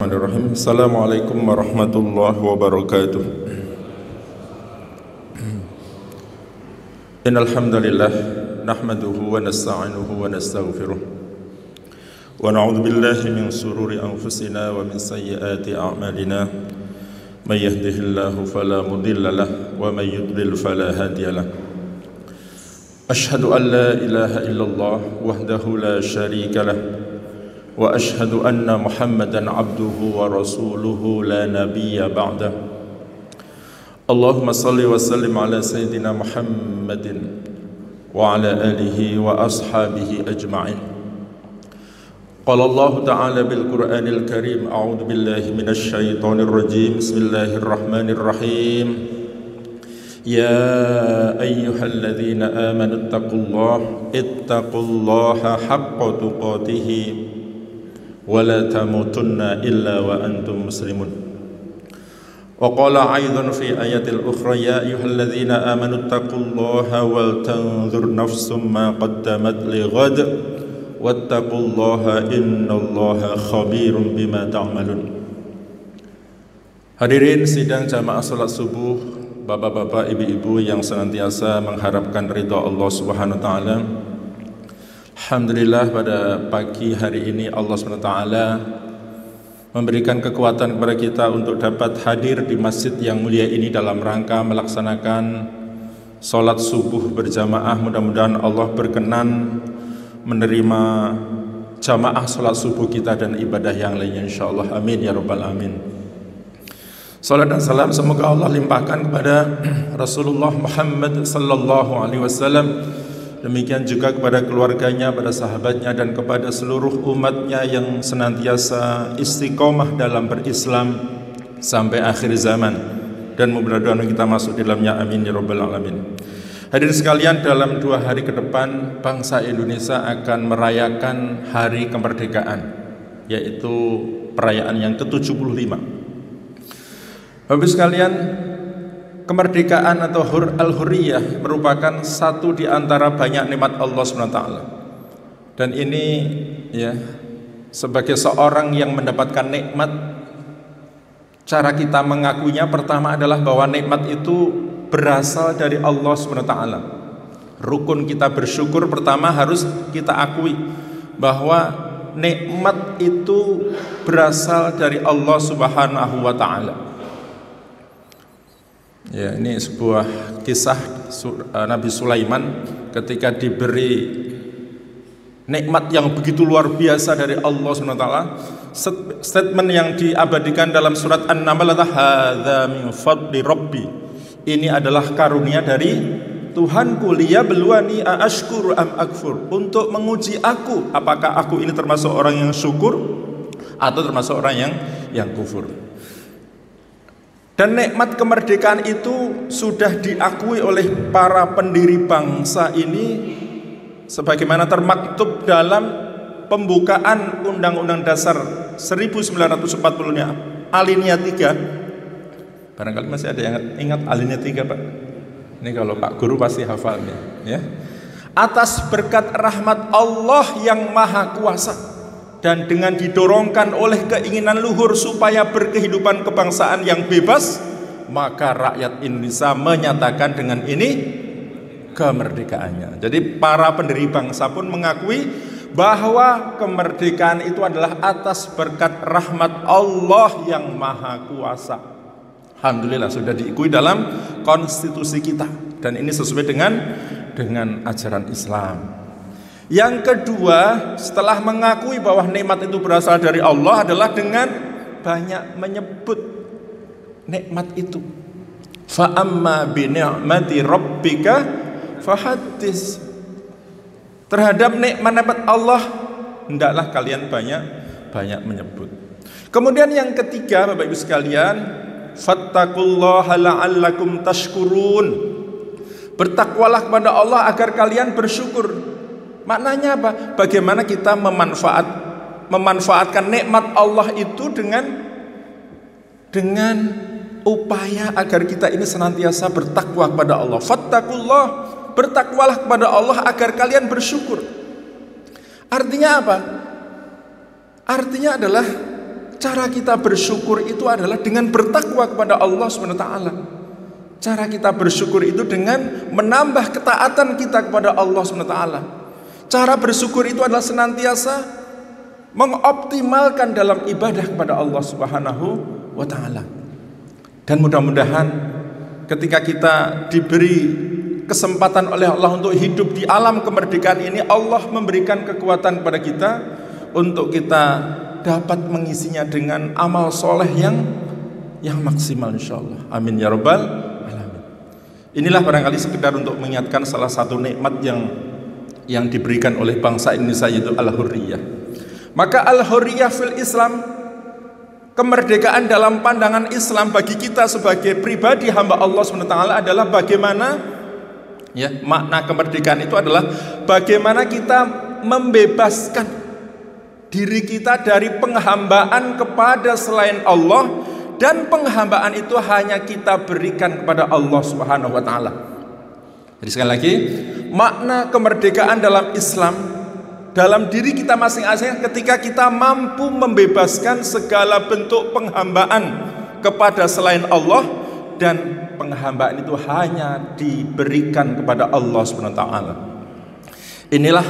Bismillahirrahmanirrahim. Assalamualaikum warahmatullahi wabarakatuh. Innal hamdalillah nahmaduhu wa nasta'inuhu wa nastaghfiruh wa na'udzu billahi min shururi anfusina wa min sayyiati a'malina. May yahdihillahu fala mudilla lahu wa may yudlil fala hadiya lahu. Ashhadu an la ilaha illallah wahdahu la syarika lahu wa ashhadu anna Muhammadan abduhu wa rasuluhu la nabiyya ba'dah. Allahumma salli wa sallim ala sayyidina Muhammadin wa ala alihi wa ashabihi ajma'in. Qala Allah ta'ala bil Qur'anil Karim, a'udzu billahi minasy syaithanir rajim. Bismillahirrahmanirrahim. Ya ayyuhalladzina amanu ittaqullaha haqqa tuqatih ولا تموتن إلا وأنتم مسلمون. وقال أيضا في آية الأخرى يا أيها الذين آمنوا اتقوا الله ولتنظر نفس ما قدمت لغد واتقوا الله إن الله خبير بما تعملون. Hadirin sidang jamaah salat subuh, bapak-bapak, ibu-ibu yang senantiasa mengharapkan ridha Allah Subhanahu wa taala. Alhamdulillah, pada pagi hari ini Allah SWT memberikan kekuatan kepada kita untuk dapat hadir di masjid yang mulia ini dalam rangka melaksanakan sholat subuh berjamaah. Mudah-mudahan Allah berkenan menerima jamaah sholat subuh kita dan ibadah yang lainnya, insyaAllah. Amin ya rabbal alamin. Salat dan salam semoga Allah limpahkan kepada Rasulullah Muhammad sallallahu alaihi wasallam. Demikian juga kepada keluarganya, pada sahabatnya, dan kepada seluruh umatnya yang senantiasa istiqomah dalam berislam sampai akhir zaman. Dan mudah-mudahan kita masuk di dalamnya, amin ya rabbal alamin. Hadirin sekalian, dalam 2 hari ke depan bangsa Indonesia akan merayakan hari kemerdekaan, yaitu perayaan yang ke-75. Bapak sekalian, kemerdekaan atau al-hurriyah merupakan satu di antara banyak nikmat Allah SWT. Dan ini ya, sebagai seorang yang mendapatkan nikmat, cara kita mengakuinya pertama adalah bahwa nikmat itu berasal dari Allah SWT. Rukun kita bersyukur pertama harus kita akui bahwa nikmat itu berasal dari Allah Subhanahu wa taala. Ya, ini sebuah kisah Nabi Sulaiman ketika diberi nikmat yang begitu luar biasa dari Allah SWT. Statement yang diabadikan dalam surat An-Naml adalah hadza min fadli rabbi. Ini adalah karunia dari Tuhanku, liyabluwani aashkuru am akfur, untuk menguji aku apakah aku ini termasuk orang yang syukur atau termasuk orang yang kufur. Dan nikmat kemerdekaan itu sudah diakui oleh para pendiri bangsa ini sebagaimana termaktub dalam pembukaan Undang-Undang Dasar 1945-nya alinea 3. Barangkali masih ada yang ingat alinea 3, Pak? Ini kalau Pak Guru pasti hafal nih, ya. Atas berkat rahmat Allah yang Maha Kuasa dan dengan didorongkan oleh keinginan luhur supaya berkehidupan kebangsaan yang bebas, maka rakyat Indonesia menyatakan dengan ini kemerdekaannya. Jadi para pendiri bangsa pun mengakui bahwa kemerdekaan itu adalah atas berkat rahmat Allah yang Maha Kuasa. Alhamdulillah sudah diakui dalam konstitusi kita, dan ini sesuai dengan ajaran Islam. Yang kedua, setelah mengakui bahwa nikmat itu berasal dari Allah adalah dengan banyak menyebut nikmat itu. Fa amma bi ni'mati rabbika fahaddits. Terhadap nikmat Allah hendaklah kalian banyak menyebut. Kemudian yang ketiga, Bapak Ibu sekalian, fattaqullaha la'allakum tashkurun. Bertakwalah kepada Allah agar kalian bersyukur. Maknanya apa? Bagaimana kita memanfaatkan nikmat Allah itu dengan upaya agar kita ini senantiasa bertakwa kepada Allah. Fattaqullah, bertakwalah kepada Allah agar kalian bersyukur. Artinya apa? Artinya adalah Cara kita bersyukur itu adalah dengan bertakwa kepada Allah SWT. Cara kita bersyukur itu dengan menambah ketaatan kita kepada Allah SWT. Cara bersyukur itu adalah senantiasa mengoptimalkan dalam ibadah kepada Allah Subhanahu wa Ta'ala. Dan mudah-mudahan ketika kita diberi kesempatan oleh Allah untuk hidup di alam kemerdekaan ini, Allah memberikan kekuatan kepada kita untuk kita dapat mengisinya dengan amal soleh yang maksimal, insyaallah. Amin ya rabbal alamin. Inilah barangkali sekedar untuk mengingatkan salah satu nikmat yang diberikan oleh bangsa Indonesia, yaitu al-hurriyah. Maka al-hurriyah fil Islam, kemerdekaan dalam pandangan Islam bagi kita sebagai pribadi hamba Allah SWT adalah bagaimana, ya, makna kemerdekaan itu adalah bagaimana kita membebaskan diri kita dari penghambaan kepada selain Allah, dan penghambaan itu hanya kita berikan kepada Allah Subhanahu wa Ta'ala. Jadi sekali lagi, makna kemerdekaan dalam Islam, dalam diri kita masing-masing, ketika kita mampu membebaskan segala bentuk penghambaan kepada selain Allah, dan penghambaan itu hanya diberikan kepada Allah SWT. Inilah,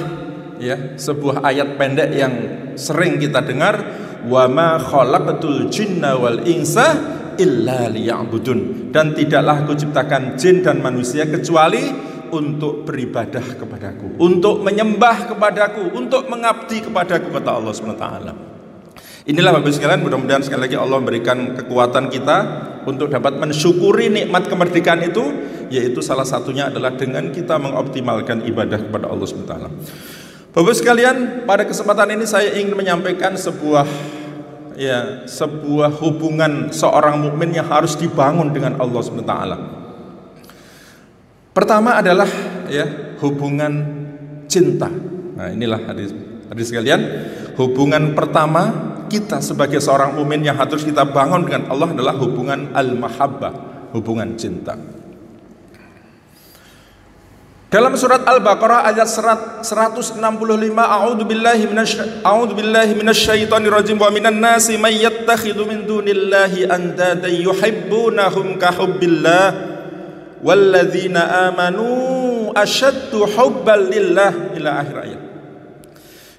ya, sebuah ayat pendek yang sering kita dengar, wa ma khalaqatul jinna wal insa illa liya'budun, dan tidaklah aku ciptakan jin dan manusia kecuali untuk beribadah kepadaku, untuk menyembah kepadaku, untuk mengabdi kepadaku, kata Allah SWT. Inilah Bapak Ibu sekalian, mudah-mudahan sekali lagi Allah memberikan kekuatan kita untuk dapat mensyukuri nikmat kemerdekaan itu, yaitu salah satunya adalah dengan kita mengoptimalkan ibadah kepada Allah SWT. Bapak Ibu sekalian, pada kesempatan ini saya ingin menyampaikan sebuah hubungan seorang mukmin yang harus dibangun dengan Allah SWT. Pertama adalah, ya, hubungan cinta. Nah, inilah hadis sekalian, hubungan pertama kita sebagai seorang mukmin yang harus kita bangun dengan Allah adalah hubungan al-mahabbah, hubungan cinta. Dalam surat Al-Baqarah ayat 165, a'udzubillahi minasyaitonirrajim, wa minan nasi may yattakhidhu min dunillahi andadan yuhibbunahum ka hubbillah walladzina amanu asyaddu hubban lillah, ila akhir ayat.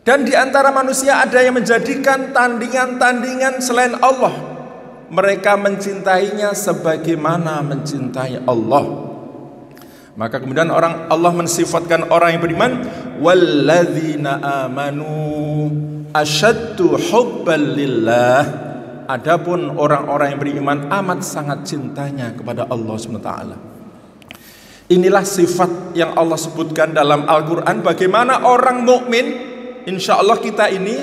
Dan di antara manusia ada yang menjadikan tandingan-tandingan selain Allah. Mereka mencintainya sebagaimana mencintai Allah. Maka kemudian Allah mensifatkan orang yang beriman, walladzina amanu asyaddu hubban lillah. Adapun orang-orang yang beriman amat sangat cintanya kepada Allah SWT. Inilah sifat yang Allah sebutkan dalam Al-Quran, bagaimana orang mukmin, insya Allah kita ini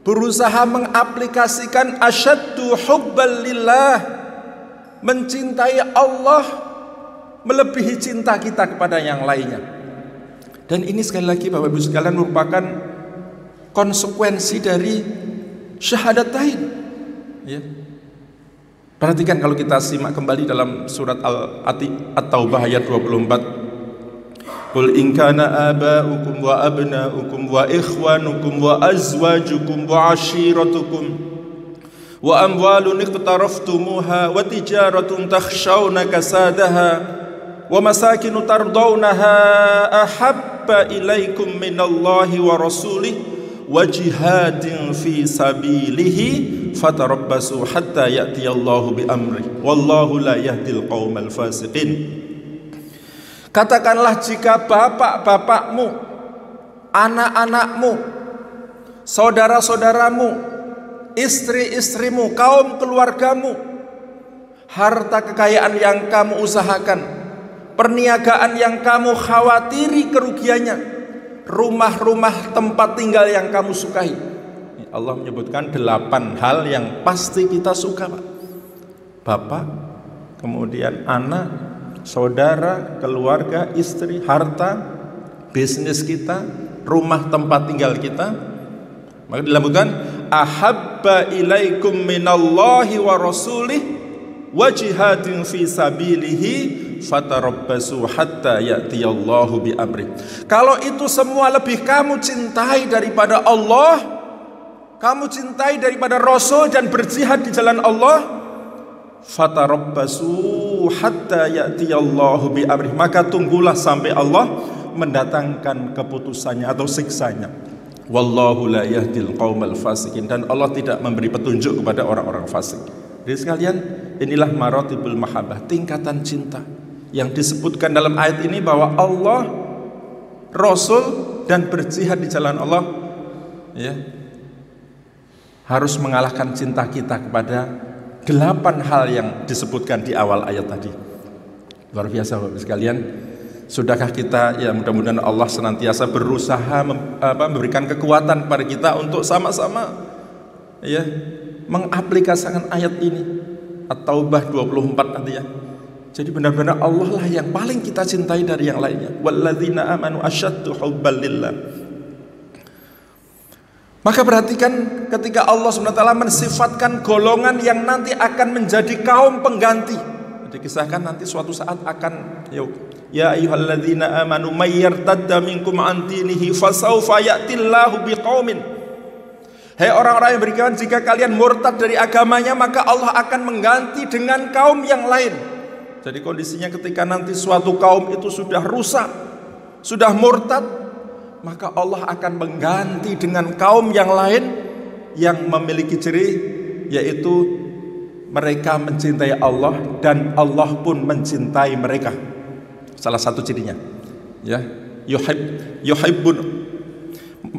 berusaha mengaplikasikan asyaddu hubban lillah, mencintai Allah melebihi cinta kita kepada yang lainnya. Dan ini sekali lagi Bapak Ibu sekalian merupakan konsekuensi dari syahadatain, ya. Perhatikan kalau kita simak kembali dalam surat At-Taubah ayat 24. Qul in kana aba'ukum wa abna'ukum wa ikhwanukum wa azwajukum wa ashiratukum wa amwalun iqtaraftumuha wa tijaratun takhshawna kasadaha wa masakinu tardawnaha ahabba ilaikum minallahi wa rasulih wa jihadin fi sabilihi fatarabbasu hatta ya'tiyallahu bi amri wallahu la yahdil qaumal fasiqin. Katakanlah, jika bapak-bapakmu, anak-anakmu, saudara-saudaramu, istri-istrimu, kaum keluargamu, harta kekayaan yang kamu usahakan, perniagaan yang kamu khawatiri kerugiannya, rumah-rumah tempat tinggal yang kamu sukai. Allah menyebutkan 8 hal yang pasti kita suka, Pak. Bapak, kemudian anak, saudara, keluarga, istri, harta, bisnis kita, rumah tempat tinggal kita. Maka dilambungkan ahabba ilaikum minallahi wa rasulih wa jihadin fi sabilihi fatarabbasu hatta ya'tiyallahu bi amri. Kalau itu semua lebih kamu cintai daripada Allah, kamu cintai daripada Rasul dan berjihad di jalan Allah, fatarabbasu hatta ya'tiyallahu bi amrih, maka tunggulah sampai Allah mendatangkan keputusannya atau siksanya. Wallahu la yahdil qaumal fasikin, dan Allah tidak memberi petunjuk kepada orang-orang fasik. Jadi sekalian, inilah maratibul mahabbah, tingkatan cinta yang disebutkan dalam ayat ini, bahwa Allah, Rasul dan berjihad di jalan Allah ya, harus mengalahkan cinta kita kepada 8 hal yang disebutkan di awal ayat tadi. Luar biasa Bapak sekalian. Sudahkah kita, ya mudah-mudahan Allah senantiasa berusaha memberikan kekuatan kepada kita untuk sama-sama ya mengaplikasikan ayat ini, At-Taubah 24 nanti ya. Jadi benar-benar Allah lah yang paling kita cintai dari yang lainnya. Walladzina amanu asyaddu hubban lillah. Maka perhatikan ketika Allah SWT mensifatkan golongan yang nanti akan menjadi kaum pengganti. Dikisahkan nanti suatu saat akan ya ayyuhalladzina amanu may yartadda minkum an dinihi fasawfa ya'tillahu biqaumin. Hai orang-orang yang beriman, jika kalian murtad dari agamanya, maka Allah akan mengganti dengan kaum yang lain. Jadi kondisinya ketika nanti suatu kaum itu sudah rusak, sudah murtad, maka Allah akan mengganti dengan kaum yang lain yang memiliki ciri, yaitu mereka mencintai Allah dan Allah pun mencintai mereka. Salah satu cirinya ya, yuhibbun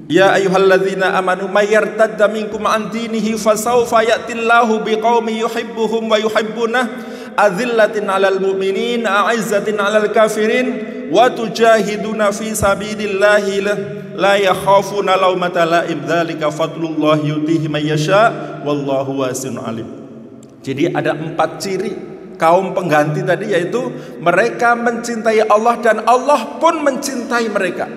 ya ayyuhalladzina amanu may yartadda minkum an dinihi fasawfa ya'tillahu biqaumin yuhibbuhum wa yuhibbunah adzillatin 'alal mu'minin a'izzatin 'alal kafirin wa tujahiduna fi sabilillahi la yakhafuna laumata la'im dzalika fadlullahi yutihi may yasha wallahu wasi'un 'alim. Jadi ada 4 ciri kaum pengganti tadi, yaitu mereka mencintai Allah dan Allah pun mencintai mereka.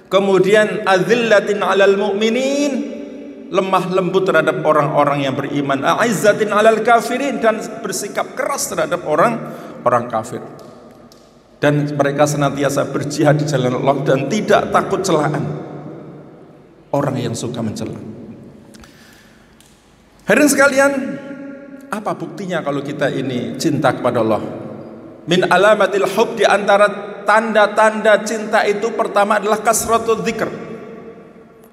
Kemudian adzillatin 'alal mu'minin, lemah lembut terhadap orang-orang yang beriman, a'izzatin 'alal kafirin, dan bersikap keras terhadap orang kafir. Dan mereka senantiasa berjihad di jalan Allah dan tidak takut celaan orang yang suka mencela. Hadirin sekalian, apa buktinya kalau kita ini cinta kepada Allah? Min alamatil hub, di antara tanda-tanda cinta itu pertama adalah kasratul dzikr.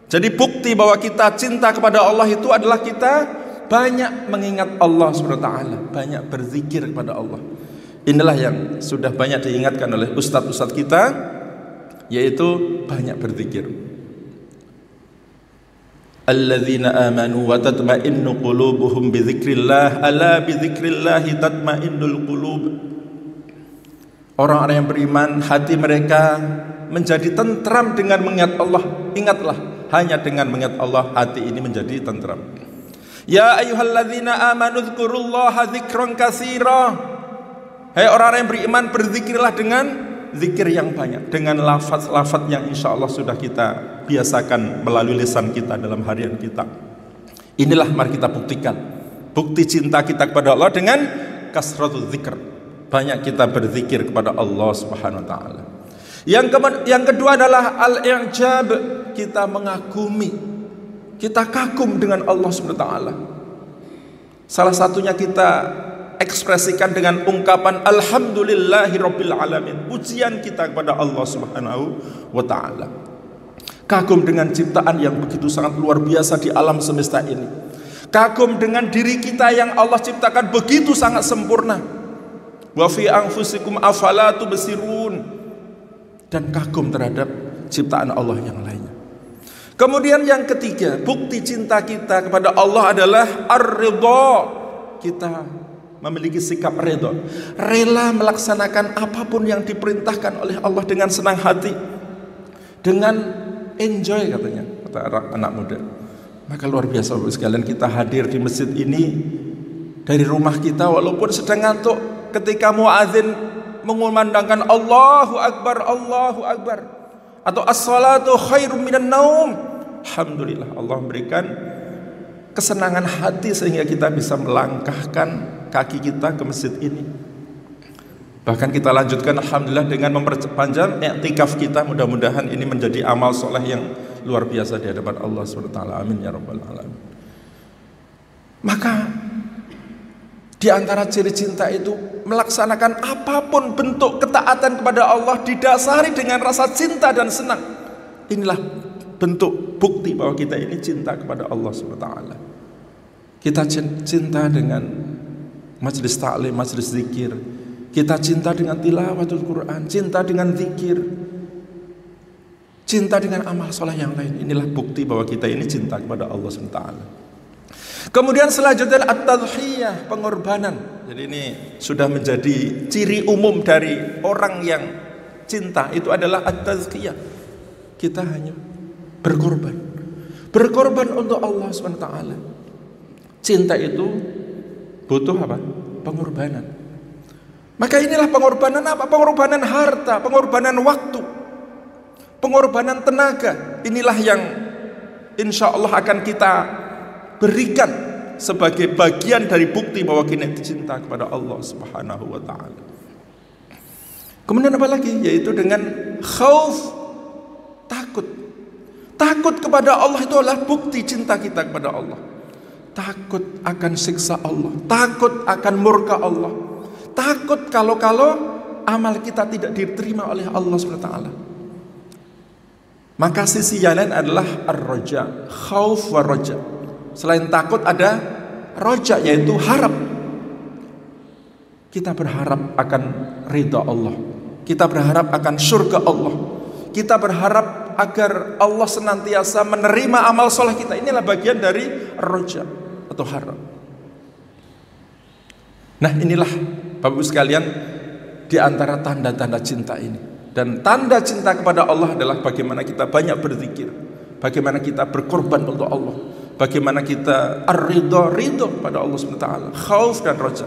Jadi bukti bahwa kita cinta kepada Allah itu adalah kita banyak mengingat Allah SWT, banyak berzikir kepada Allah. Inilah yang sudah banyak diingatkan oleh ustadz-ustadz kita, yaitu banyak berzikir. Alladzina amanu wa tatma'innu qulubuhum bi dzikrillah, ala bi dzikrillah tatma'innul qulub. Orang-orang yang beriman, hati mereka menjadi tentram dengan mengingat Allah. Ingatlah, hanya dengan mengingat Allah hati ini menjadi tentram. Ya ayyuhalladzina amanu dzkurullaha dzikran katsira. Hai orang-orang yang beriman, berzikirlah dengan zikir yang banyak, dengan lafaz-lafaz yang insya Allah sudah kita biasakan melalui lisan kita dalam harian kita. Inilah mari kita buktikan bukti cinta kita kepada Allah dengan kasratul dzikr, banyak kita berzikir kepada Allah Subhanahu wa taala. Yang kedua adalah al-i'jab, kita mengagumi, kita kagum dengan Allah Subhanahu wa taala. Salah satunya kita ekspresikan dengan ungkapan alhamdulillahirabbil alamin, pujian kita kepada Allah Subhanahu wa taala. Kagum dengan ciptaan yang begitu sangat luar biasa di alam semesta ini. Kagum dengan diri kita yang Allah ciptakan begitu sangat sempurna. Wa fi anfusikum afala tubsirun, dan kagum terhadap ciptaan Allah yang lainnya. Kemudian yang ketiga, bukti cinta kita kepada Allah adalah ar-ridha. Kita memiliki sikap ridha, rela melaksanakan apapun yang diperintahkan oleh Allah dengan senang hati, dengan enjoy katanya, kata anak muda. Maka luar biasa Bapak sekalian, kita hadir di masjid ini dari rumah kita walaupun sedang ngantuk, ketika muadzin mengumandangkan Allahu Akbar, Allahu Akbar, atau as-salatu khairum minan naum, alhamdulillah Allah memberikan kesenangan hati sehingga kita bisa melangkahkan kaki kita ke masjid ini. Bahkan kita lanjutkan alhamdulillah dengan memperpanjang i'tikaf kita. Mudah-mudahan ini menjadi amal soleh yang luar biasa di hadapan Allah SWT. Amin ya rabbal alamin. Maka di antara ciri cinta itu melaksanakan apapun bentuk ketaatan kepada Allah didasari dengan rasa cinta dan senang. Inilah bentuk bukti bahwa kita ini cinta kepada Allah SWT. Kita cinta dengan majelis ta'lim, majelis zikir. Kita cinta dengan tilawatul Quran, cinta dengan zikir, cinta dengan amal soleh yang lain. Inilah bukti bahwa kita ini cinta kepada Allah SWT. Kemudian selanjutnya at-tadhiyah, pengorbanan. Jadi ini sudah menjadi ciri umum dari orang yang cinta, itu adalah at-tazkiyah. Kita hanya berkorban. Berkorban untuk Allah SWT. Cinta itu butuh apa? Pengorbanan. Maka inilah pengorbanan apa? Pengorbanan harta, pengorbanan waktu, pengorbanan tenaga. Inilah yang insya Allah akan kita berikan sebagai bagian dari bukti bahwa kita cinta kepada Allah Subhanahu wa taala. Kemudian apa lagi? Yaitu dengan khauf, takut. Takut kepada Allah itu adalah bukti cinta kita kepada Allah. Takut akan siksa Allah, takut akan murka Allah, takut kalau amal kita tidak diterima oleh Allah SWT. Maka sisi yang lain adalah ar-raja, khauf wa raja. Selain takut ada roja, yaitu harap. Kita berharap akan ridha Allah, kita berharap akan surga Allah, kita berharap agar Allah senantiasa menerima amal soleh kita. Inilah bagian dari roja atau harap. Nah, inilah Bapak Ibu sekalian di antara tanda-tanda cinta ini. Dan tanda cinta kepada Allah adalah bagaimana kita banyak berzikir, bagaimana kita berkorban untuk Allah, bagaimana kita ridho pada Allah SWT, khauf dan roja.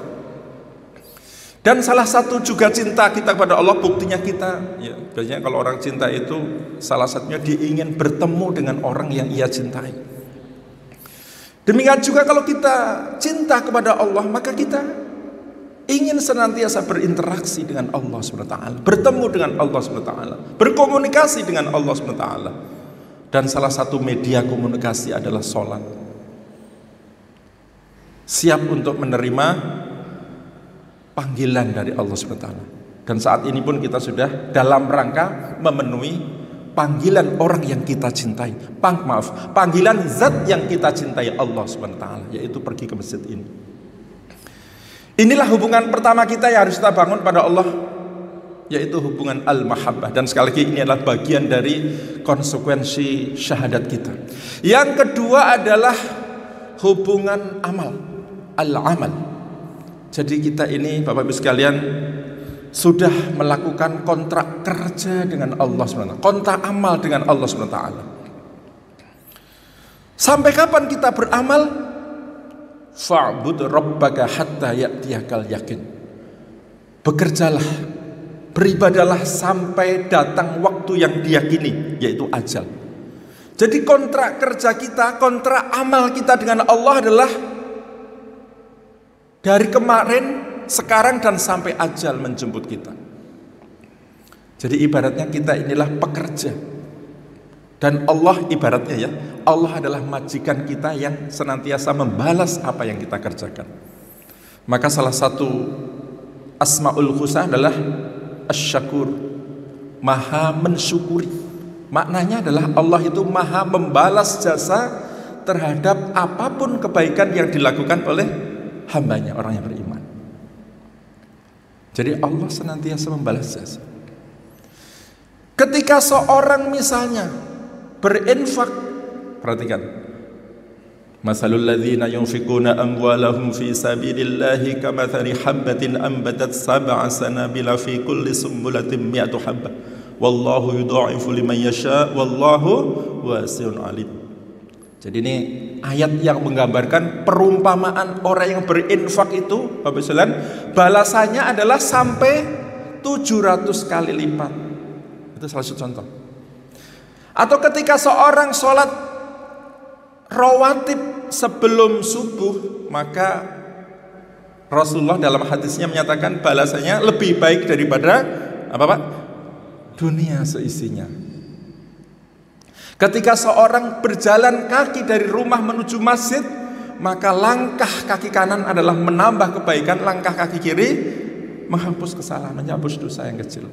Dan salah satu juga cinta kita kepada Allah, buktinya kita, ya, biasanya kalau orang cinta itu salah satunya dia ingin bertemu dengan orang yang ia cintai. Demikian juga kalau kita cinta kepada Allah, maka kita ingin senantiasa berinteraksi dengan Allah SWT, bertemu dengan Allah SWT, berkomunikasi dengan Allah SWT. Dan salah satu media komunikasi adalah sholat. Siap untuk menerima panggilan dari Allah SWT. Dan saat ini pun kita sudah dalam rangka memenuhi panggilan orang yang kita cintai. Panggilan zat yang kita cintai, Allah SWT, yaitu pergi ke masjid ini. Inilah hubungan pertama kita yang harus kita bangun pada Allah, yaitu hubungan al-mahabbah. Dan sekali lagi ini adalah bagian dari konsekuensi syahadat kita. Yang kedua adalah hubungan amal, al-amal. Jadi kita ini Bapak Ibu sekalian sudah melakukan kontrak kerja dengan Allah SWT, kontrak amal dengan Allah SWT. Sampai kapan kita beramal? Fa'bud rabbaka hatta ya'tiyakal yakin. Bekerjalah, beribadalah sampai datang waktu yang diyakini, yaitu ajal. Jadi kontrak kerja kita, kontrak amal kita dengan Allah adalah dari kemarin, sekarang, dan sampai ajal menjemput kita. Jadi ibaratnya kita inilah pekerja, dan Allah ibaratnya ya, Allah adalah majikan kita yang senantiasa membalas apa yang kita kerjakan. Maka salah satu Asmaul Husna adalah Asy-Syakur, maha mensyukuri. Maknanya adalah Allah itu maha membalas jasa terhadap apapun kebaikan yang dilakukan oleh hambanya, orang yang beriman. Jadi Allah senantiasa membalas jasa. Ketika seorang misalnya berinfak, perhatikan, masalul ladzina yunfikuna amwalahum fi sabilillahi kamathali habbatin anbatat sab'a sanabila fi kulli sumbulatin mi'atu habbah wallahu yudha'ifu liman yasha wallahu wasi'un alim. Jadi ini ayat yang menggambarkan perumpamaan orang yang berinfak itu, Bapak Ibu sekalian, balasannya adalah sampai 700 kali lipat. Itu salah satu contoh. Atau ketika seorang sholat rawatib sebelum subuh, maka Rasulullah dalam hadisnya menyatakan balasannya lebih baik daripada apa Pak? Dunia seisinya. Ketika seorang berjalan kaki dari rumah menuju masjid, maka langkah kaki kanan adalah menambah kebaikan, langkah kaki kiri menghapus kesalahan, menghapus dosa yang kecil.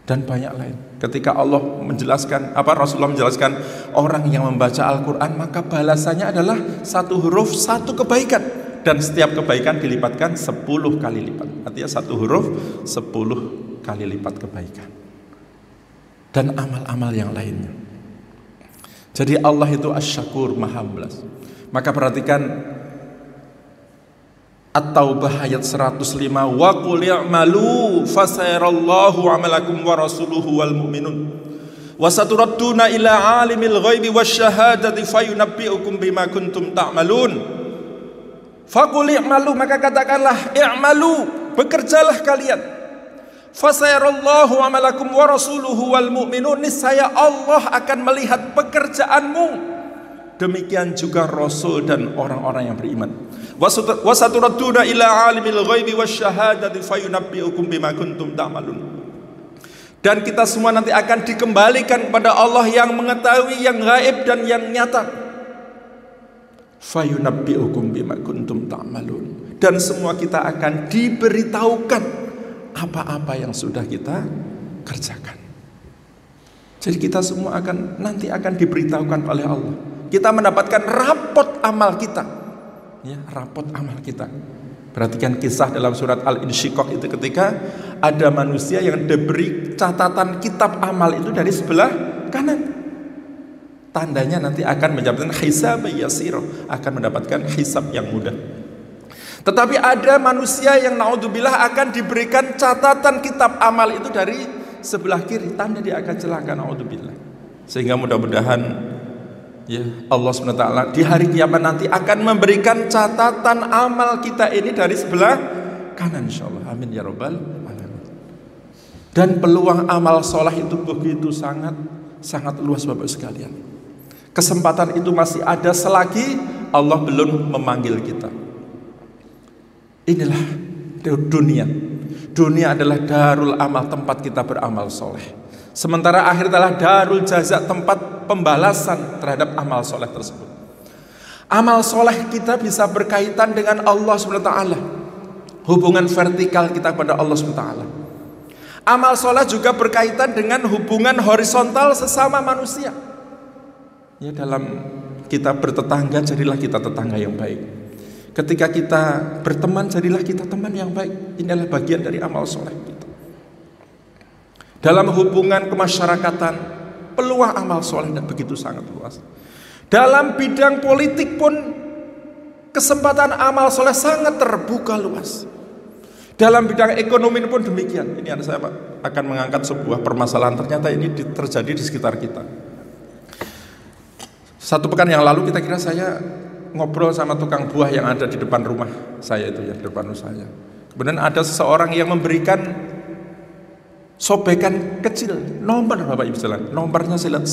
Dan banyak lain. Ketika Allah menjelaskan, Rasulullah menjelaskan orang yang membaca Al-Quran, maka balasannya adalah satu huruf, satu kebaikan. Dan setiap kebaikan dilipatkan 10 kali lipat. Artinya satu huruf 10 kali lipat kebaikan. Dan amal-amal yang lainnya. Jadi Allah itu Asy-Syakur, Maha Belas. Maka perhatikan At-Taubah ayat 105, wa qul i'malu fasayarallahu 'amalakum wa rasuluhu wal mu'minun wa saturadduna ila 'alimil ghaibi wasyahadati fayunabbi'ukum bima kuntum ta'malun. Faqul i'malu, maka katakanlah i'malu, bekerjalah kalian. Fasayarallahu 'amalakum wa rasuluhu wal mu'minun, niscaya Allah akan melihat pekerjaanmu. Demikian juga Rasul dan orang-orang yang beriman. Wasaturadduna ila alimil ghaibi wasyahadati fayunabbi'ukum bima kuntum ta'malun. Dan kita semua nanti akan dikembalikan kepada Allah yang mengetahui yang gaib dan yang nyata. Fayunabbi'ukum bima kuntum ta'malun. Dan semua kita akan diberitahukan apa-apa yang sudah kita kerjakan. Jadi kita semua nanti akan diberitahukan oleh Allah. Kita mendapatkan rapot amal kita, ya, rapot amal kita. Perhatikan kisah dalam surat Al-Insyiqaq itu, ketika ada manusia yang diberi catatan kitab amal itu dari sebelah kanan. Tandanya nanti akan mendapatkan hisab yasir, akan mendapatkan hisab yang mudah. Tetapi ada manusia yang naudzubillah akan diberikan catatan kitab amal itu dari sebelah kiri, tanda dia akan celaka, naudzubillah. Sehingga mudah-mudahan ya Allah SWT di hari kiamat nanti akan memberikan catatan amal kita ini dari sebelah kanan, insyaallah. Amin ya rabbal alamin. Dan peluang amal soleh itu begitu sangat luas Bapak sekalian. Kesempatan itu masih ada selagi Allah belum memanggil kita. Inilah dunia. Dunia adalah darul amal, tempat kita beramal soleh. Sementara akhir adalah darul jaza, tempat pembalasan terhadap amal soleh tersebut. Amal soleh kita bisa berkaitan dengan Allah SWT, hubungan vertikal kita kepada Allah SWT. Amal soleh juga berkaitan dengan hubungan horizontal sesama manusia. Ya, dalam kita bertetangga, jadilah kita tetangga yang baik. Ketika kita berteman, jadilah kita teman yang baik. Inilah bagian dari amal soleh kita. Dalam hubungan kemasyarakatan, peluang amal soleh begitu sangat luas. Dalam bidang politik pun, kesempatan amal soleh sangat terbuka luas. Dalam bidang ekonomi pun demikian. Ini ada saya akan mengangkat sebuah permasalahan, ternyata ini terjadi di sekitar kita. Satu pekan yang lalu kira-kira saya ngobrol sama tukang buah yang ada di depan rumah saya itu, ya, di depan rumah saya. Kemudian ada seseorang yang memberikan sobekan kecil, nomor Bapak Ibu sekalian, nomornya 19.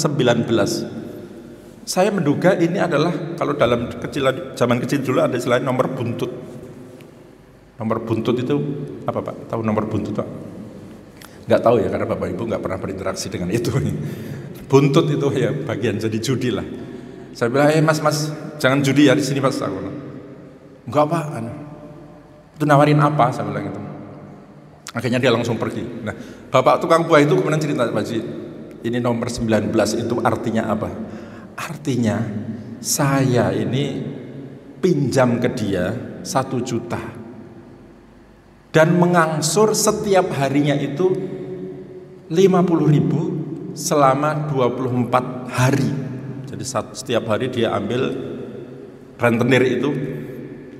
Saya menduga ini adalah, kalau dalam zaman kecil dulu ada istilah nomor buntut. Nomor buntut itu apa Pak? Tahu nomor buntut Pak? Nggak tahu ya, karena Bapak Ibu nggak pernah berinteraksi dengan itu. Buntut itu ya bagian jadi judi lah. Saya bilang, mas jangan judi ya di sini mas. Aku bilang, enggak Pak. Itu nawarin apa? Saya bilang gitu. Akhirnya dia langsung pergi. Nah, bapak tukang buah itu kemudian cerita, Pak Haji, ini nomor 19 itu artinya apa? Artinya saya ini pinjam ke dia 1 juta dan mengangsur setiap harinya itu 50.000 selama 24 hari. Jadi setiap hari dia ambil rentenir itu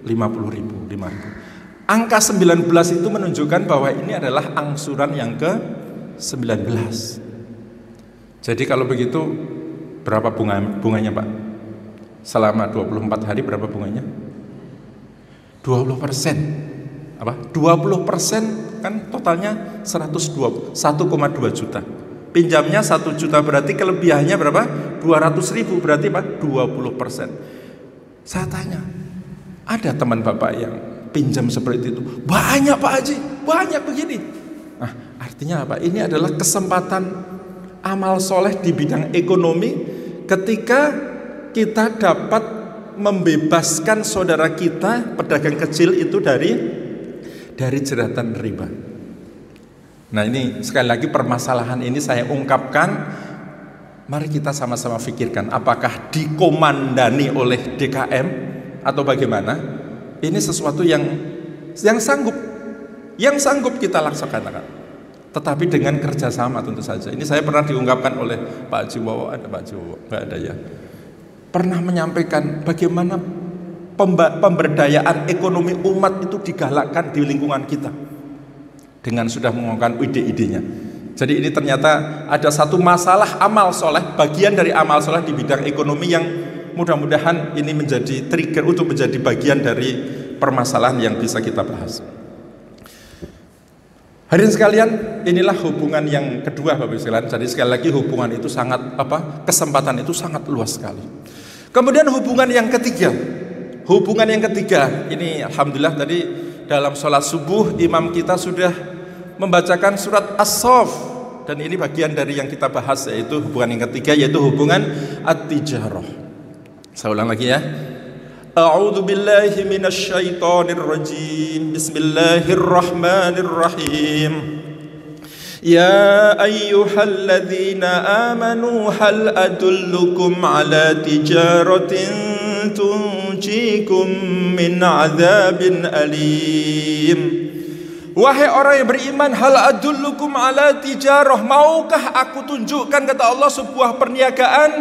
50.000. Angka 19 itu menunjukkan bahwa ini adalah angsuran yang ke-19. Jadi kalau begitu berapa bunganya Pak? Selama 24 hari berapa bunganya? 20%. Apa? 20% kan totalnya 1,2 juta. Pinjamnya 1 juta, berarti kelebihannya berapa? 200.000, berarti Pak 20%. Saya tanya, ada teman Bapak yang pinjam seperti itu? Banyak Pak Haji, banyak begini. Nah, artinya apa? Ini adalah kesempatan amal soleh di bidang ekonomi ketika kita dapat membebaskan saudara kita pedagang kecil itu dari jeratan riba. Nah, ini sekali lagi permasalahan ini saya ungkapkan. Mari kita sama-sama pikirkan, apakah dikomandani oleh DKM atau bagaimana? Ini sesuatu yang sanggup kita laksanakan. Tetapi dengan kerjasama tentu saja. Ini saya pernah diungkapkan oleh Pak Jiwowo, ada Pak Jiwowo, nggak ada ya. Pernah menyampaikan bagaimana pemberdayaan ekonomi umat itu digalakkan di lingkungan kita dengan sudah mengungkapkan ide-idenya. Jadi ini ternyata ada satu masalah amal soleh, bagian dari amal soleh di bidang ekonomi yang mudah-mudahan ini menjadi trigger untuk menjadi bagian dari permasalahan yang bisa kita bahas. Hadirin sekalian, inilah hubungan yang kedua Bapak Ibu sekalian. Jadi sekali lagi hubungan itu sangat kesempatan itu sangat luas sekali. Kemudian hubungan yang ketiga ini alhamdulillah tadi dalam sholat subuh imam kita sudah membacakan surat As-Saff, dan ini bagian dari yang kita bahas, yaitu hubungan yang ketiga, yaitu hubungan at-tijarah. Saya ulang lagi ya. A'udzu billahi minasyaitonir rajim. Bismillahirrahmanirrahim. Ya ayyuhalladzina amanu hal adullukum ala tijaratin tunjikum min adzabin alim. Wahai orang yang beriman, hal adullukum ala tijarah, maukah aku tunjukkan, kata Allah, sebuah perniagaan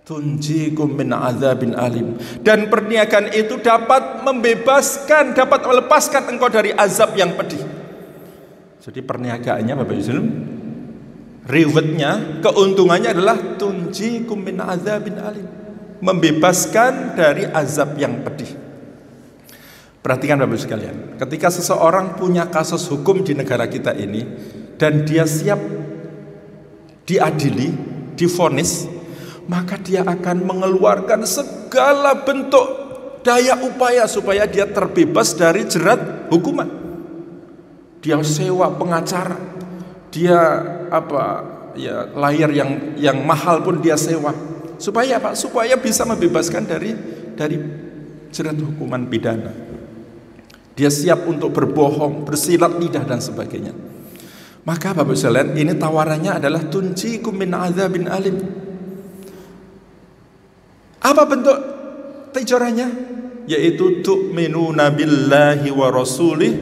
tunjikum min adzabin alim, dan perniagaan itu dapat membebaskan, dapat melepaskan engkau dari azab yang pedih. Jadi perniagaannya Bapak Ibu, rewardnya, keuntungannya adalah tunjikum min adzabin alim, membebaskan dari azab yang pedih. Perhatikan Bapak Ibu sekalian, ketika seseorang punya kasus hukum di negara kita ini dan dia siap diadili, divonis, maka dia akan mengeluarkan segala bentuk daya upaya supaya dia terbebas dari jerat hukuman. Dia sewa pengacara, dia layar yang mahal pun dia sewa, supaya apa? Supaya bisa membebaskan dari jerat hukuman pidana. Dia siap untuk berbohong, bersilat lidah dan sebagainya. Maka Bapak sekalian, ini tawarannya adalah tunjikum min adzabin alim. Apa bentuk tijarahnya? Yaitu tu'minuna billahi wa rasulih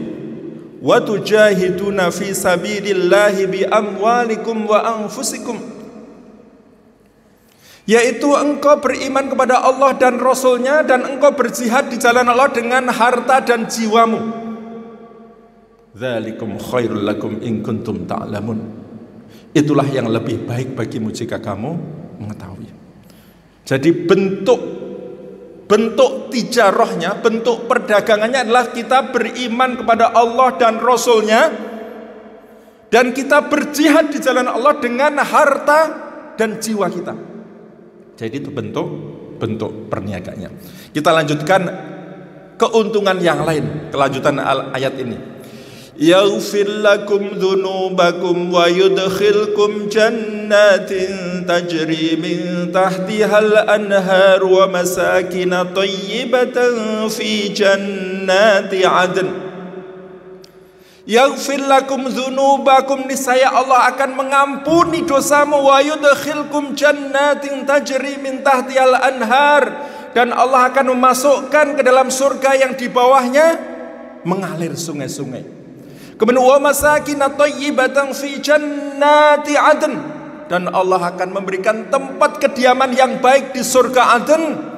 wa tujahiduna fi sabilillahi bi amwalikum wa anfusikum. Yaitu engkau beriman kepada Allah dan Rasulnya, dan engkau berjihad di jalan Allah dengan harta dan jiwamu. Dzalikum khairul lakum in kuntum ta'lamun. Itulah yang lebih baik bagimu jika kamu mengetahui. Jadi bentuk tijarahnya, bentuk perdagangannya adalah kita beriman kepada Allah dan Rasulnya, dan kita berjihad di jalan Allah dengan harta dan jiwa kita. Jadi itu bentuk perniagaannya. Kita lanjutkan keuntungan yang lain, kelanjutan ayat ini. Yaghfir lakum dzunubakum wa yudkhilkum jannatin tajri min tahtihal anhar wa masakin thayyibatan fi jannati 'adn. Yaghfir lakum dzunubakum, niscaya Allah akan mengampuni dosamu, wa yudkhilkum jannatin tajri min tahtihal anhar, dan Allah akan memasukkan ke dalam surga yang di bawahnya mengalir sungai-sungai. Kemudian wa masakin thayyibatan fi jannati 'adn, dan Allah akan memberikan tempat kediaman yang baik di surga Aden.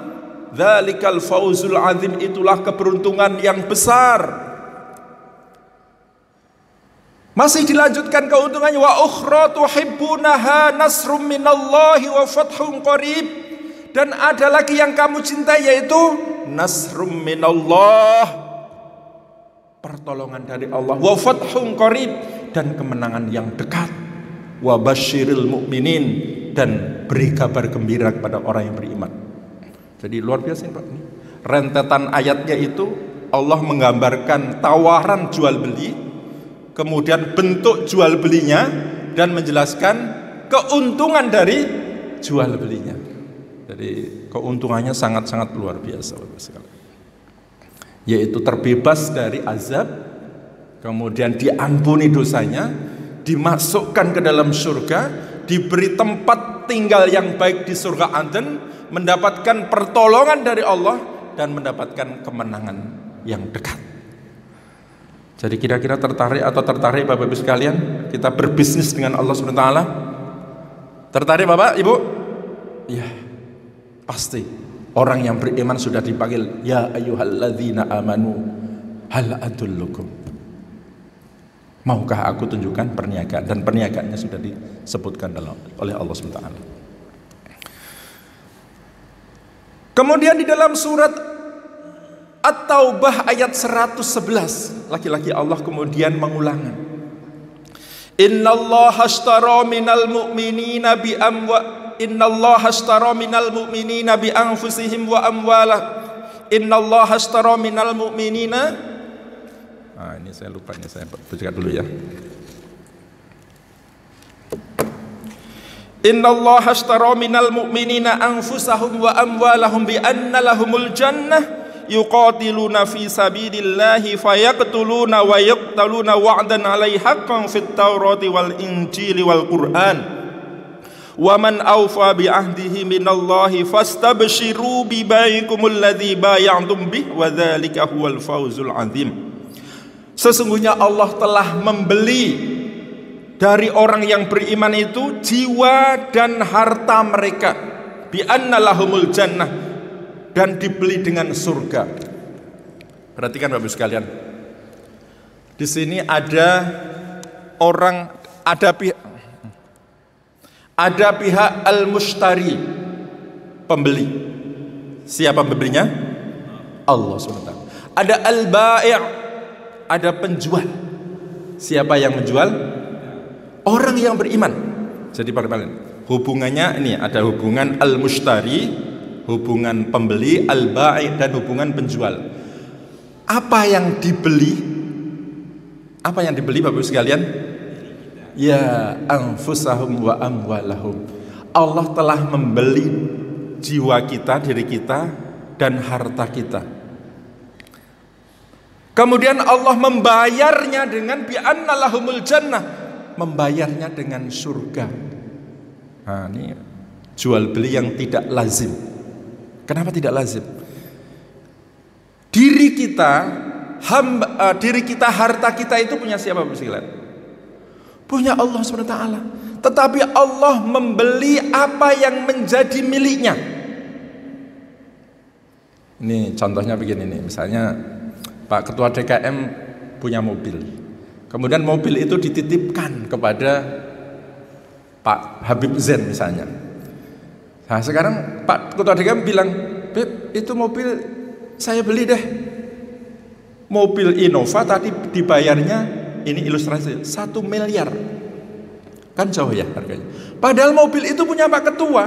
Dzalikal fauzul azim, itulah keberuntungan yang besar. Masih dilanjutkan keuntungannya, wa ukhra tuhibbunaha nasrum minallahi wa fathun qarib, dan ada lagi yang kamu cintai, yaitu nasrum minallah, pertolongan dari Allah, wa fathun qarib, dan kemenangan yang dekat, wa basyiril mu'minin, dan beri kabar gembira kepada orang yang beriman. Jadi luar biasa Pak. Rentetan ayatnya itu Allah menggambarkan tawaran jual beli, kemudian bentuk jual belinya, dan menjelaskan keuntungan dari jual belinya. Jadi keuntungannya sangat-sangat luar biasa Bapak sekalian. Yaitu terbebas dari azab, kemudian diampuni dosanya, dimasukkan ke dalam surga, diberi tempat tinggal yang baik di surga Aden, mendapatkan pertolongan dari Allah, dan mendapatkan kemenangan yang dekat. Jadi kira-kira tertarik Bapak Ibu sekalian kita berbisnis dengan Allah SWT? Tertarik Bapak Ibu? Ya, pasti. Orang yang beriman sudah dipanggil, ya ayyuhalladzina amanu hal adullukum. Maukah aku tunjukkan perniagaan? Dan perniagaannya sudah disebutkan oleh Allah SWT. Kemudian di dalam surat At-Taubah ayat 111, lagi-lagi Allah kemudian mengulangi. Innallaha ashtara minal mu'minina Innallaha ashtara minal mu'minina bi anfusihim wa amwalahum. Innallaha ashtara minal mu'minina. Ini saya lupa, ini saya baca dulu ya. Innallaha ashtara minal mu'minina anfusahum wa amwalahum bi anna lahumul jannah yuqatiluna fi sabilillahi fayaqtuluna wa yaqtaluna wa'dan 'alaihi haqqan fit Taurati wal Injili wal Qur'an. Wa man awfa bi ahdihi minallahi fastabshiru bi bai'ikumul ladzi bay'tum bih wa dzalika huwal fawzul 'adzim. Sesungguhnya Allah telah membeli dari orang yang beriman itu jiwa dan harta mereka, bi anna lahumul jannah, dan dibeli dengan surga. Perhatikan Bapak Ibu sekalian. Di sini ada pihak al-mushtari, pembeli. Siapa pembelinya? Allah SWT. Ada al-bai', ada penjual. Siapa yang menjual? Orang yang beriman. Jadi hubungannya ini ada hubungan al-mushtari, hubungan pembeli, al-bai', dan hubungan penjual. Apa yang dibeli? Apa yang dibeli Bapak Ibu sekalian? Ya anfusahum wa amwalahum. Allah telah membeli jiwa kita, diri kita, dan harta kita. Kemudian Allah membayarnya dengan bi anna lahumul jannah, membayarnya dengan surga. Nah, ini jual beli yang tidak lazim. Kenapa tidak lazim? Diri kita, harta kita itu punya siapa Bapak sekalian? Punya Allah SWT. Tetapi Allah membeli apa yang menjadi miliknya. Ini contohnya begini nih, misalnya Pak Ketua DKM punya mobil. Kemudian mobil itu dititipkan kepada Pak Habib Zain misalnya. Nah sekarang Pak Ketua DKM bilang, Beb, itu mobil saya beli deh. Mobil Innova tadi dibayarnya, ini ilustrasi, 1 miliar. Kan jauh ya harganya. Padahal mobil itu punya Pak Ketua,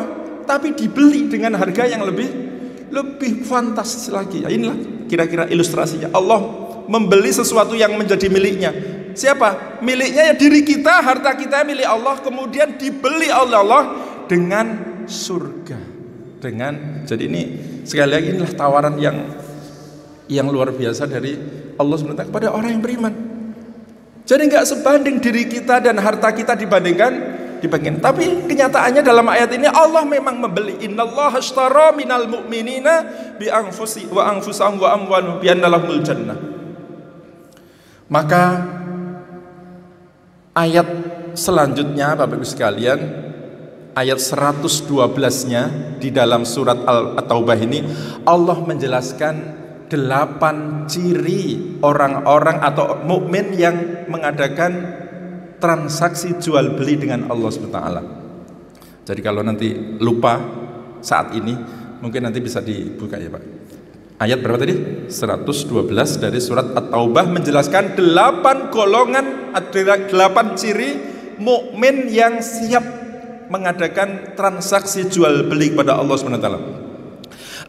tapi dibeli dengan harga yang lebih fantastis lagi. Inilah kira-kira ilustrasinya. Allah membeli sesuatu yang menjadi miliknya. Siapa? Miliknya ya diri kita, harta kita milik Allah, kemudian dibeli oleh Allah dengan surga. Jadi ini sekali lagi inilah tawaran yang luar biasa dari Allah SWT kepada orang yang beriman. Jadi nggak sebanding diri kita dan harta kita dibandingkan. Tapi kenyataannya dalam ayat ini Allah memang membeli. Innallaha ashtara minal mu'minina bi anfusihim wa anfusahum wa amwalahum bi anna lahumul jannah. Maka ayat selanjutnya Bapak Ibu sekalian, ayat 112-nya di dalam surat At-Taubah ini Allah menjelaskan 8 ciri orang-orang atau mukmin yang mengadakan transaksi jual beli dengan Allah SWT. Jadi kalau nanti lupa saat ini, mungkin nanti bisa dibuka ya Pak. Ayat berapa tadi? 112 dari surat At-Taubah menjelaskan 8 golongan, 8 ciri mukmin yang siap mengadakan transaksi jual beli kepada Allah SWT.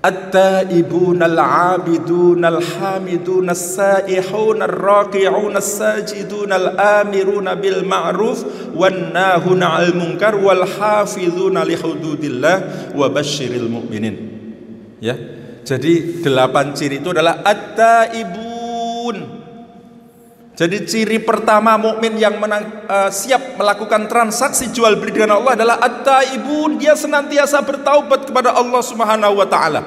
At-taibun al-abidun al-hamidun as-saihun ar-raqi'un as-sajidun al-amiruna bil ma'ruf wan nahuna 'anil munkar wal hafizuna li hududillah wa basyiril mu'minin. Ya. Jadi 8 ciri itu adalah at-taibun. Jadi ciri pertama mukmin yang siap melakukan transaksi jual beli dengan Allah adalah at-taibun, dia senantiasa bertaubat kepada Allah Subhanahu wa taala.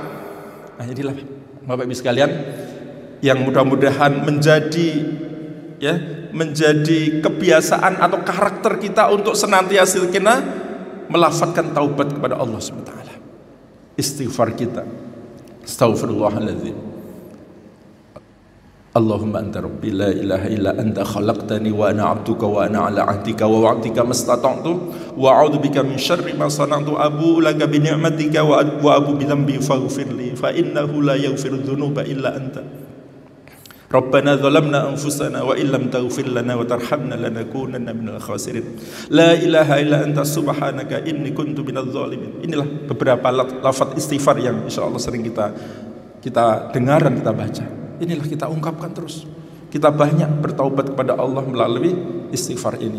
Nah, inilah Bapak Ibu sekalian yang mudah-mudahan menjadi kebiasaan atau karakter kita untuk senantiasa kita melafazkan taubat kepada Allah Subhanahu wa taala. Istighfar kita. Astaghfirullahaladzim. Allahumma anta rabbi la ilaha illa anta khalaqtani wa ana 'abduka wa ana 'ala 'ahdika wa wa'dika mastata'tu wa a'udzu bika min syarri ma sana'tu abu laka bi ni'matika wa abu bi dhanbi faghfirli fa innahu la yaghfiru dzunuba illa anta. Rabbana zalamna anfusana wa illam taghfir lana wa tarhamna lanakunanna minal khasirin. La ilaha illa anta subhanaka inni kuntu minadz zalimin. Inilah beberapa lafaz istighfar yang insyaallah sering kita dengar dan kita baca. Inilah kita ungkapkan terus. Kita banyak bertaubat kepada Allah melalui istighfar ini.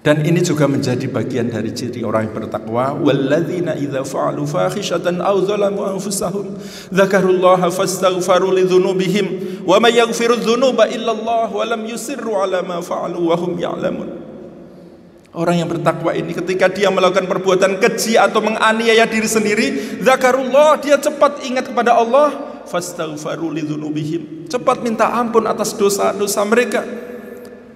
Dan ini juga menjadi bagian dari ciri orang yang bertakwa. Walladzina idza fa'alu fahishatan aw zalamu anfusahum dzakarullaha fastaghfaru lidzunubihim wa may yaghfiru dzunuba illallah wa lam yusirru ala ma fa'alu wa hum ya'lamun. Orang yang bertakwa ini ketika dia melakukan perbuatan keji atau menganiaya diri sendiri, dzakarullah, dia cepat ingat kepada Allah, fastaghfaru lidzunubihim, cepat minta ampun atas dosa-dosa mereka.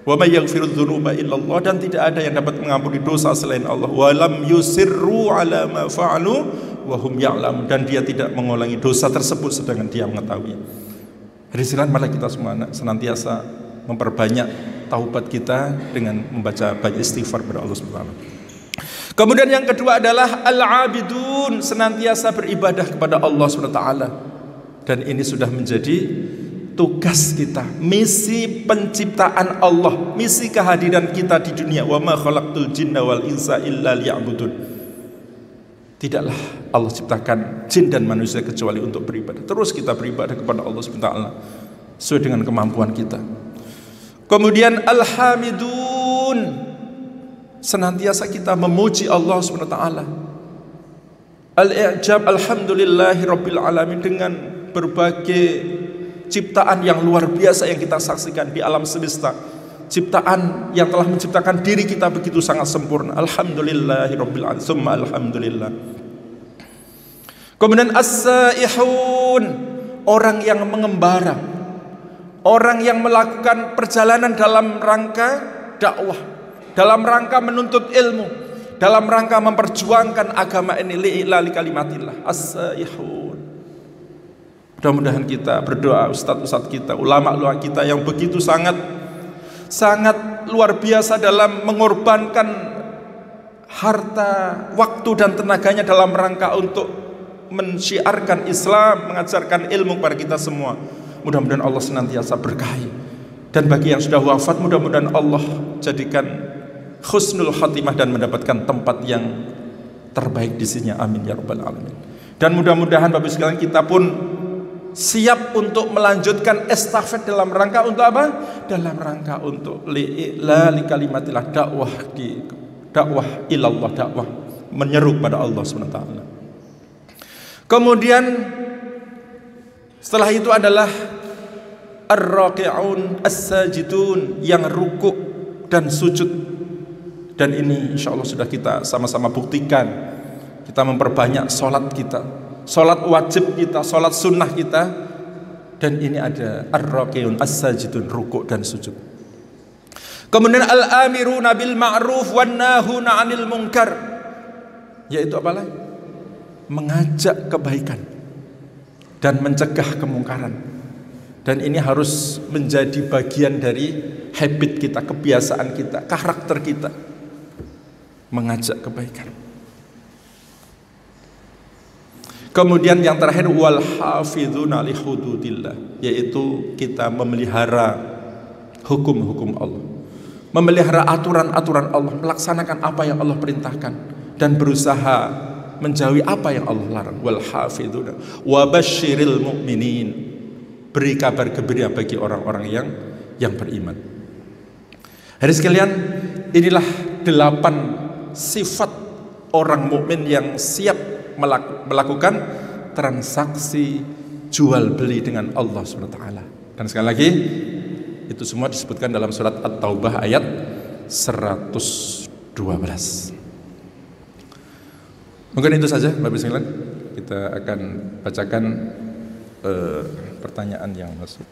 Wa may yaghfiru dzunuba illallah, dan tidak ada yang dapat mengampuni dosa selain Allah. Wa lam yusirru ala ma fa'alu wa hum ya'lamun, dan dia tidak mengulangi dosa tersebut sedangkan dia mengetahui. Hari silakan malah kita semua senantiasa memperbanyak taubat kita dengan membaca banyak istighfar kepada Allah Subhanahu wa taala. Kemudian yang kedua adalah al-abidun, senantiasa beribadah kepada Allah Subhanahu wa taala. Dan ini sudah menjadi tugas kita, misi penciptaan Allah, misi kehadiran kita di dunia. Wa ma khalaqtul jinna wal insa illa liya'budun. Tidaklah Allah ciptakan jin dan manusia kecuali untuk beribadah. Terus kita beribadah kepada Allah Subhanahu wa taala sesuai dengan kemampuan kita. Kemudian al-hamidun, senantiasa kita memuji Allah Subhanahu wa taala. Al-i'jab, alhamdulillahi rabbil alamin, dengan berbagai ciptaan yang luar biasa yang kita saksikan di alam semesta. Ciptaan yang telah menciptakan diri kita begitu sangat sempurna. Alhamdulillahi rabbil alamin, summa alhamdulillah. Kemudian as-saihun, orang yang mengembara, orang yang melakukan perjalanan dalam rangka dakwah, dalam rangka menuntut ilmu, dalam rangka memperjuangkan agama ini li'ila li kalimatillah. As-saihun. Mudah-mudahan kita berdoa, ustadz-ustadz kita, ulama-ulama kita yang begitu sangat luar biasa dalam mengorbankan harta, waktu dan tenaganya dalam rangka untuk mensyiarkan Islam, mengajarkan ilmu kepada kita semua. Mudah-mudahan Allah senantiasa berkahi. Dan bagi yang sudah wafat, mudah-mudahan Allah jadikan husnul khatimah dan mendapatkan tempat yang terbaik di sisinya. Amin ya rabbal alamin. Dan mudah-mudahan Bapak sekalian kita pun siap untuk melanjutkan estafet dalam rangka untuk apa? Dalam rangka untuk li'ila li kalimatillah, dakwah ilallah, dakwah menyeru pada Allah Subhanahu wa taala. Kemudian setelah itu adalah ar-raqi'un as-sajidun, yang rukuk dan sujud. Dan ini insyaallah sudah kita sama-sama buktikan. Kita memperbanyak sholat kita, sholat wajib kita, sholat sunnah kita. Dan ini ada ar-raqi'un as-sajidun, rukuk dan sujud. Kemudian al-amiruna bil ma'ruf wan nahuna 'anil munkar, yaitu apa lagi? Mengajak kebaikan dan mencegah kemungkaran. Dan ini harus menjadi bagian dari habit kita, kebiasaan kita, karakter kita, mengajak kebaikan. Kemudian yang terakhir wal hafizuna li hududillah, yaitu kita memelihara hukum-hukum Allah, memelihara aturan-aturan Allah, melaksanakan apa yang Allah perintahkan dan berusaha menjauhi apa yang Allah larang. Wal hafizuna wa basyiril mu'minin, beri kabar gembira bagi orang-orang yang beriman. Hadirin sekalian, inilah 8 sifat orang mukmin yang siap melakukan transaksi jual beli dengan Allah SWT. Dan sekali lagi, itu semua disebutkan dalam surat At-Taubah ayat 112. Mungkin itu saja Bapak Ibu sekalian. Kita akan bacakan pertanyaan yang masuk.